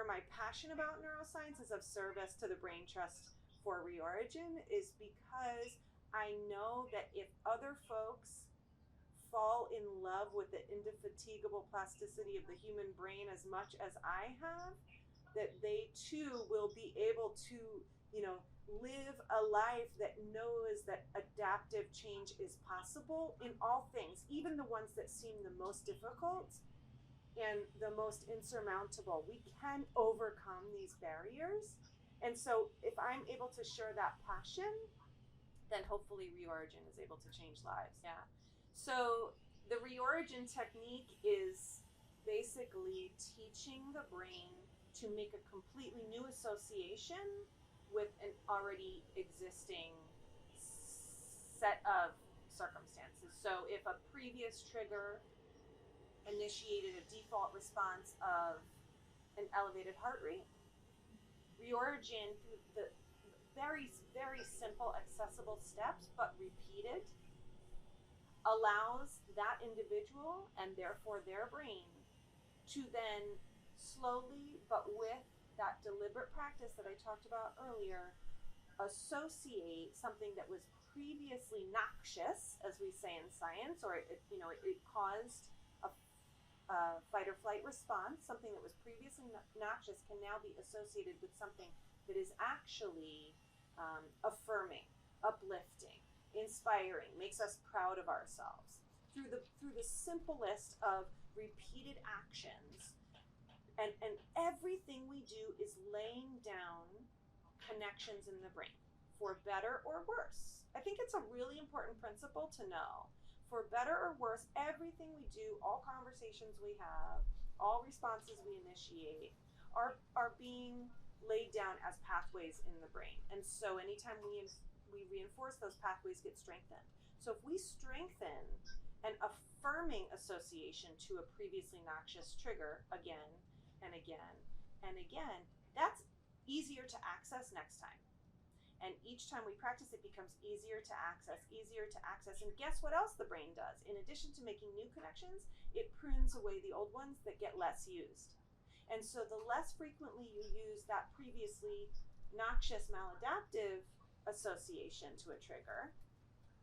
my passion about neuroscience is of service to the brain trust for Reorigin is because I know that if other folks fall in love with the indefatigable plasticity of the human brain as much as I have, that they too will be able to, live a life that knows that adaptive change is possible in all things, even the ones that seem the most difficult and the most insurmountable. We can overcome these barriers. And so if I'm able to share that passion, then hopefully Reorigin is able to change lives. Yeah. So the Reorigin technique is basically teaching the brain to make a completely new association with an already existing set of circumstances. So if a previous trigger initiated a default response of an elevated heart rate, Reorigin, through the very, very simple, accessible steps, but repeated, allows that individual and therefore their brain to then slowly, but with that deliberate practice that I talked about earlier, associate something that was previously noxious, as we say in science, or it caused a fight or flight response. Something that was previously noxious can now be associated with something that is actually affirming, uplifting, inspiring, makes us proud of ourselves through the simplest of repeated actions. And everything we do is laying down connections in the brain for better or worse. I think it's a really important principle to know. For better or worse, everything we do, all conversations we have, all responses we initiate are being laid down as pathways in the brain. And so anytime we reinforce, those pathways get strengthened. So if we strengthen an affirming association to a previously noxious trigger again and again and again, that's easier to access next time. And each time we practice, it becomes easier to access. And guess what else the brain does? In addition to making new connections, it prunes away the old ones that get less used. And so the less frequently you use that previously noxious maladaptive association to a trigger,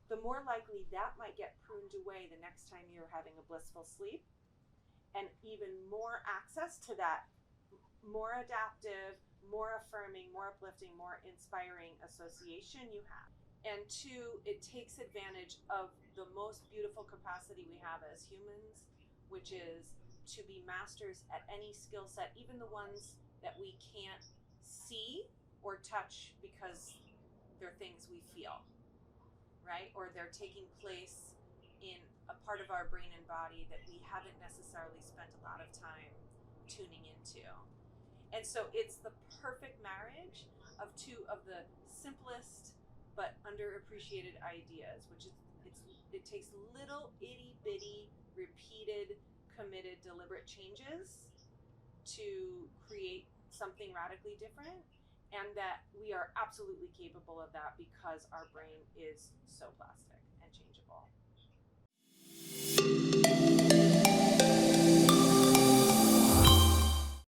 the more likely that might get pruned away the next time you're having a blissful sleep, and even more access to that more adaptive, more affirming, more uplifting, more inspiring association you have. And two, it takes advantage of the most beautiful capacity we have as humans, which is to be masters at any skill set, even the ones that we can't see or touch because they're things we feel, right? Or they're taking place in a part of our brain and body that we haven't necessarily spent a lot of time tuning into. And so it's the perfect marriage of two of the simplest but underappreciated ideas, which is it takes little itty bitty, repeated, committed, deliberate changes to create something radically different, and that we are absolutely capable of that because our brain is so plastic and changeable.